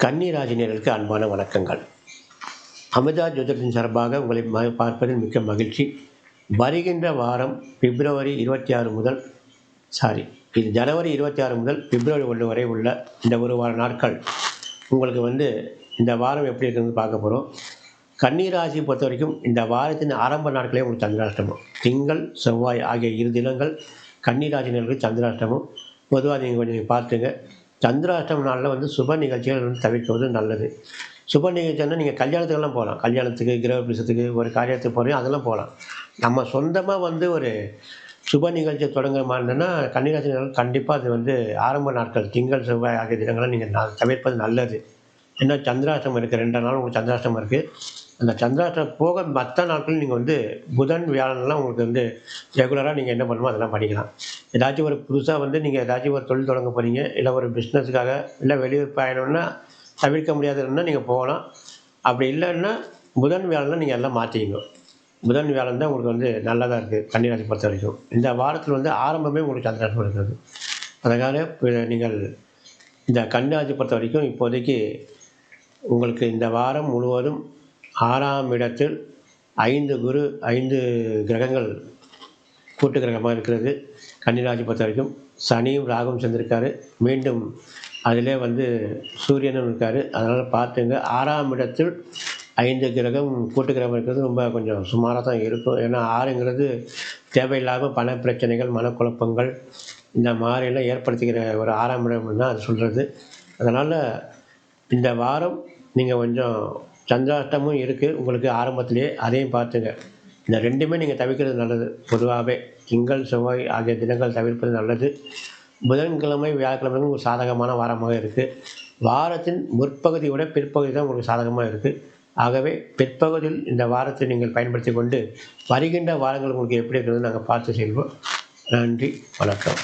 கன்னி ராசினியர்களுக்கு அன்பான வணக்கங்கள். அமிர்தா ஜோதிடத்தின் சார்பாக உங்களை பார்ப்பதில் மிக்க மகிழ்ச்சி. வருகின்ற வாரம் பிப்ரவரி 26 முதல் இது ஜனவரி 26 முதல் பிப்ரவரி 1 வரை உள்ள இந்த ஒரு வார நாட்கள் உங்களுக்கு இந்த வாரம் எப்படி இருக்குன்னு பார்க்க போகிறோம். கன்னி ராசி பொறுத்த வரைக்கும் இந்த வாரத்தின் ஆரம்ப நாட்களே உங்களுக்கு சந்திராஷ்டமம். திங்கள் செவ்வாய் ஆகிய 2 தினங்கள் கன்னி ராசினியர்களுக்கு சந்திராஷ்டமம். பொதுவாக நீங்கள் கொஞ்சம் பார்த்துங்க. சந்திராஷ்டம நாளில் சுப நிகழ்ச்சிகள் தவிர்க்குவது நல்லது. சுப நிகழ்ச்சின்னா நீங்கள் கல்யாணத்துக்கெல்லாம் போகலாம். கல்யாணத்துக்கு, கிரகப்பிரவேசத்துக்கு, ஒரு காரியத்துக்கு போகிறீங்க, அதெல்லாம் போகலாம். நம்ம சொந்தமாக ஒரு சுப நிகழ்ச்சியை தொடங்குற மாதிரி இருந்ததுன்னா கன்னிராசினர்கள் கண்டிப்பாக அது ஆரம்ப நாட்கள் திங்கள் செவ்வாய் ஆகிய தினங்களை நீங்கள் தவிர்ப்பது நல்லது. ஏன்னா சந்திராஷ்டமம் இருக்குது, 2 நாள் உங்களுக்கு சந்திராஷ்டமம் இருக்குது. அந்த சந்திராஷ்டமம் போக மற்ற நாட்கள் நீங்கள் புதன் வியாழன்லாம் உங்களுக்கு ரெகுலராக நீங்கள் என்ன பண்ணணுமோ அதெல்லாம் பண்ணிக்கலாம். ஏதாச்சும் ஒரு புதுசாக நீங்கள் ஏதாச்சும் ஒரு தொழில் தொடங்க போகிறீங்க, இல்லை ஒரு பிஸ்னஸுக்காக, இல்லை வெளியூர் பயணம்னா தவிர்க்க முடியாதுன்னா நீங்கள் போகலாம். அப்படி இல்லைன்னா புதன் வியாழன்லாம் நீங்கள் எல்லாம் மாற்றிக்கணும். புதன் வியாழன் தான் உங்களுக்கு நல்லதாக இருக்குது கன்னிராசி பொறுத்த வரைக்கும். இந்த வாரத்தில் ஆரம்பமே உங்களுக்கு சந்திராஷ்டமம் இருக்கிறது. அதனால் நீங்கள் இந்த கன்னிராசி பொறுத்த வரைக்கும் இப்போதைக்கு உங்களுக்கு இந்த வாரம் முழுவதும் 6ஆம் இடத்தில் 5 கிரகங்கள் கூட்டு கிரகமாக இருக்கிறது. கன்னிராசி பொறுத்த வரைக்கும் சனியும் ராகுவும் சேர்ந்திருக்காரு. மீண்டும் அதிலே சூரியனும் இருக்கார். அதனால் பார்த்துங்க, 6ஆம் இடத்தில் 5 கிரகம் கூட்டு கிரகம் இருக்கிறது ரொம்ப கொஞ்சம் சுமாராக தான் இருக்கும். ஏன்னா 6ங்கிறது தேவையில்லாமல் பண பிரச்சனைகள், மனக்குழப்பங்கள் இந்த மாதிரிலாம் ஏற்படுத்திக்கிற ஒரு 6ஆம் இடம் தான் அது சொல்கிறது. அதனால் இந்த வாரம் நீங்கள் கொஞ்சம் சந்திராஷ்டமும் இருக்குது உங்களுக்கு ஆரம்பத்திலேயே, அதையும் பார்த்துங்க. இந்த 2மே நீங்கள் தவிர்க்கிறது நல்லது. பொதுவாகவே திங்கள் செவ்வாய் ஆகிய தினங்கள் தவிர்ப்பது நல்லது. புதன்கிழமை வியாழக்கிழமை ஒரு சாதகமான வாரமாக இருக்குது. வாரத்தின் முற்பகுதியை விட பிற்பகுதி தான் உங்களுக்கு சாதகமாக இருக்குது. ஆகவே பிற்பகுதியில் இந்த வாரத்தை நீங்கள் பயன்படுத்தி கொண்டு வருகின்ற வாரங்கள் உங்களுக்கு எப்படி இருக்கிறது நாங்கள் பார்த்து செல்வோம். நன்றி, வணக்கம்.